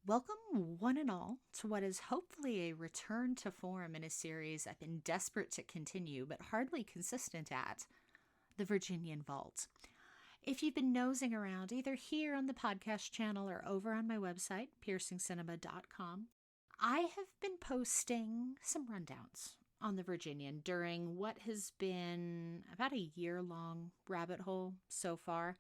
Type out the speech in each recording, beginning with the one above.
Welcome, one and all, to what is hopefully a return to form in a series I've been desperate to continue, but hardly consistent at the Virginian Vault. If you've been nosing around either here on the podcast channel or over on my website, piercingcinema.com, I have been posting some rundowns on the Virginian during what has been about a year-long rabbit hole so far,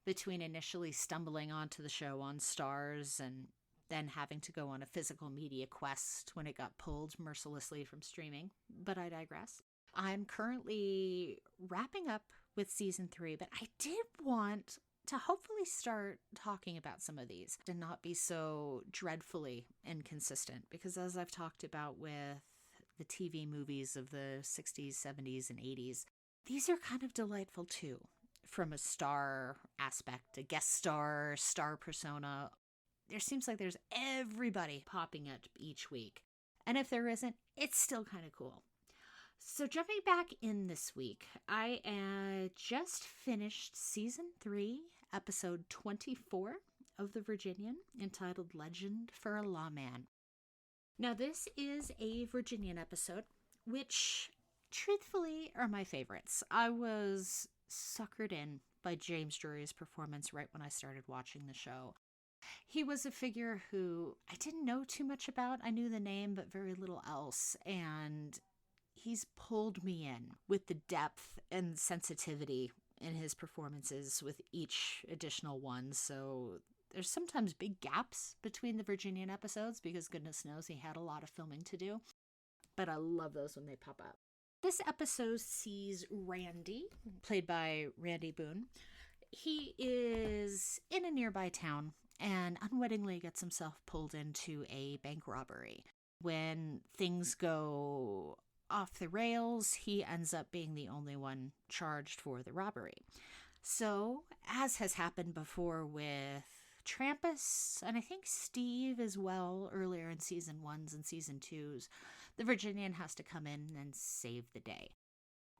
between initially stumbling onto the show on Stars and then having to go on a physical media quest when it got pulled mercilessly from streaming. But I digress. I'm currently wrapping up with season 3, but I did want to hopefully start talking about some of these and not be so dreadfully inconsistent, because as I've talked about with the TV movies of the 60s, 70s, and 80s, these are kind of delightful too, from a star aspect, a guest star, star persona. There seems like there's everybody popping up each week. And if there isn't, it's still kind of cool. So jumping back in this week, I just finished season 3, episode 24 of The Virginian, entitled Legend for a Lawman. Now, this is a Virginian episode, which truthfully are my favorites. I was suckered in by James Drury's performance right when I started watching the show. He was a figure who I didn't know too much about. I knew the name, but very little else. And he's pulled me in with the depth and sensitivity in his performances with each additional one. So there's sometimes big gaps between the Virginian episodes because goodness knows he had a lot of filming to do. But I love those when they pop up. This episode sees Randy, played by Randy Boone. He is in a nearby town and unwittingly gets himself pulled into a bank robbery. When things go off the rails, he ends up being the only one charged for the robbery. So, as has happened before with Trampus, and I think Steve as well, earlier in season 1s and season 2s, the Virginian has to come in and save the day.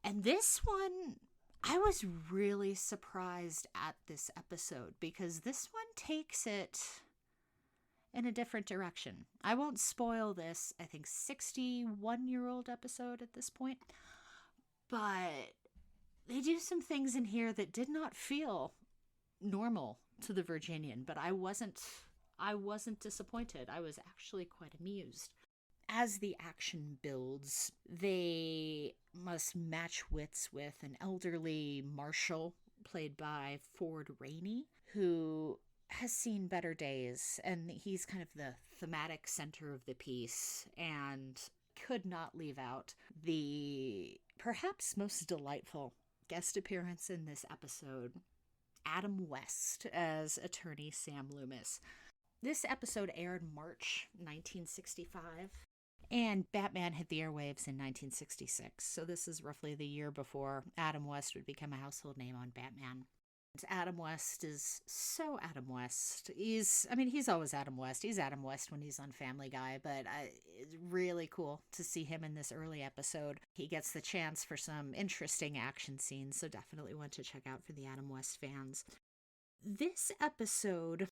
And this one, I was really surprised at this episode because this one takes it in a different direction. I won't spoil this, I think, 61-year-old episode at this point, but they do some things in here that did not feel normal to the Virginian, but I wasn't disappointed. I was actually quite amused. As the action builds, they must match wits with an elderly marshal played by Ford Rainey, who has seen better days, and he's kind of the thematic center of the piece and could not leave out the perhaps most delightful guest appearance in this episode, Adam West as attorney Sam Loomis. This episode aired March 1965. And Batman hit the airwaves in 1966, so this is roughly the year before Adam West would become a household name on Batman. Adam West is so Adam West. He's always Adam West. He's Adam West when he's on Family Guy, but it's really cool to see him in this early episode. He gets the chance for some interesting action scenes, so definitely one to check out for the Adam West fans. This episode,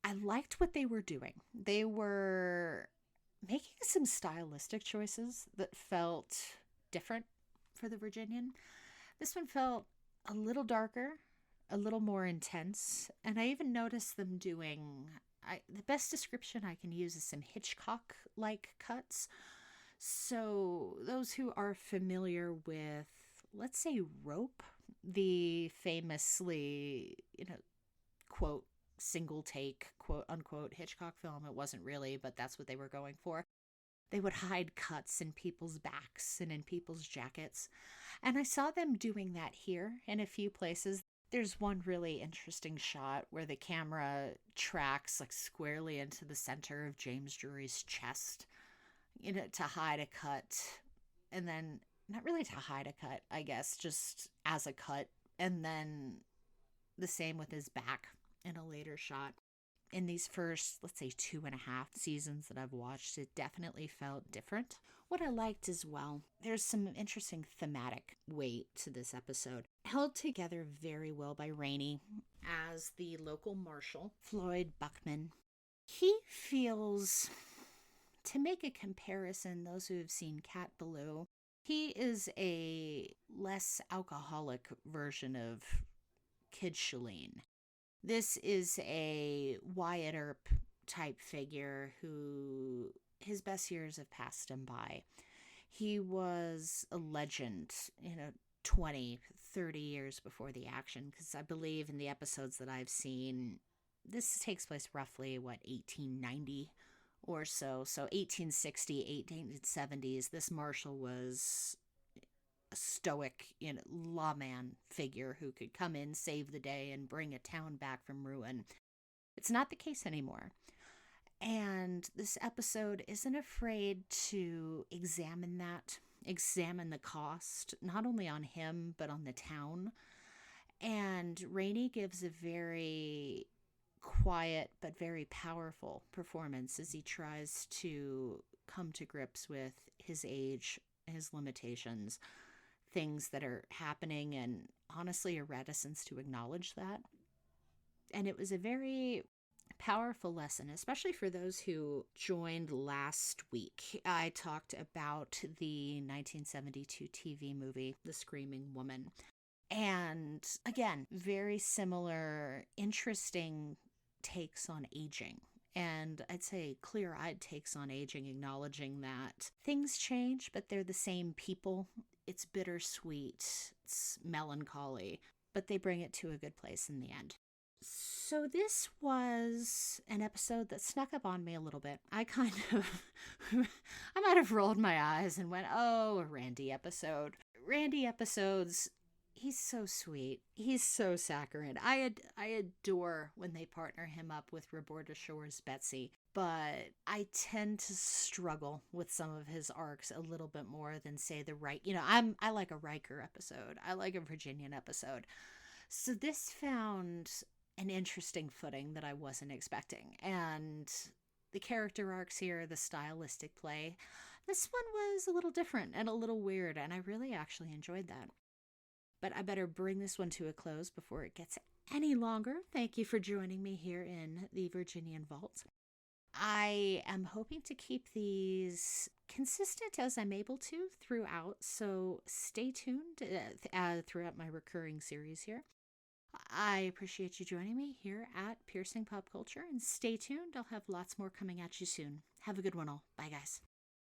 I liked what they were doing. They were making some stylistic choices that felt different for the Virginian. This one felt a little darker, a little more intense, and I even noticed them doing, the best description I can use is some Hitchcock-like cuts. So those who are familiar with, let's say, Rope, the famously, quote, single take, quote unquote, Hitchcock film. It wasn't really, but that's what they were going for. They would hide cuts in people's backs and in people's jackets. And I saw them doing that here in a few places. There's one really interesting shot where the camera tracks like squarely into the center of James Drury's chest, to hide a cut. And then, not really to hide a cut, I guess, just as a cut. And then the same with his back in a later shot. In these first, let's say, 2.5 seasons that I've watched, it definitely felt different. What I liked as well, there's some interesting thematic weight to this episode, held together very well by Rainey as the local marshal, Floyd Buckman. He feels, to make a comparison, those who have seen Cat Ballou, he is a less alcoholic version of Kid Shalene. This is a Wyatt Earp type figure who his best years have passed him by. He was a legend, 20, 30 years before the action, because I believe in the episodes that I've seen, this takes place roughly, 1890 or so. So 1860, 1870s, this marshal was a stoic, lawman figure who could come in, save the day, and bring a town back from ruin. It's not the case anymore. And this episode isn't afraid to examine the cost, not only on him, but on the town. And Rainey gives a very quiet but very powerful performance as he tries to come to grips with his age, his limitations, things that are happening, and honestly a reticence to acknowledge that. And it was a very powerful lesson, especially for those who joined last week. I talked about the 1972 TV movie, The Screaming Woman. And again, very similar, interesting takes on aging. And I'd say clear-eyed takes on aging, acknowledging that things change, but they're the same people. It's bittersweet, it's melancholy, but they bring it to a good place in the end. So this was an episode that snuck up on me a little bit. I might have rolled my eyes and went, oh, a Randy episode. Randy episodes, he's so sweet. He's so saccharine. I adore when they partner him up with Roberta Shore's Betsy, but I tend to struggle with some of his arcs a little bit more than, say, I like a Riker episode. I like a Virginian episode. So this found an interesting footing that I wasn't expecting. And the character arcs here, the stylistic play, this one was a little different and a little weird, and I really actually enjoyed that. But I better bring this one to a close before it gets any longer. Thank you for joining me here in the Virginian Vault. I am hoping to keep these consistent as I'm able to throughout, so stay tuned throughout my recurring series here. I appreciate you joining me here at Piercing Pop Culture, and stay tuned. I'll have lots more coming at you soon. Have a good one all. Bye, guys.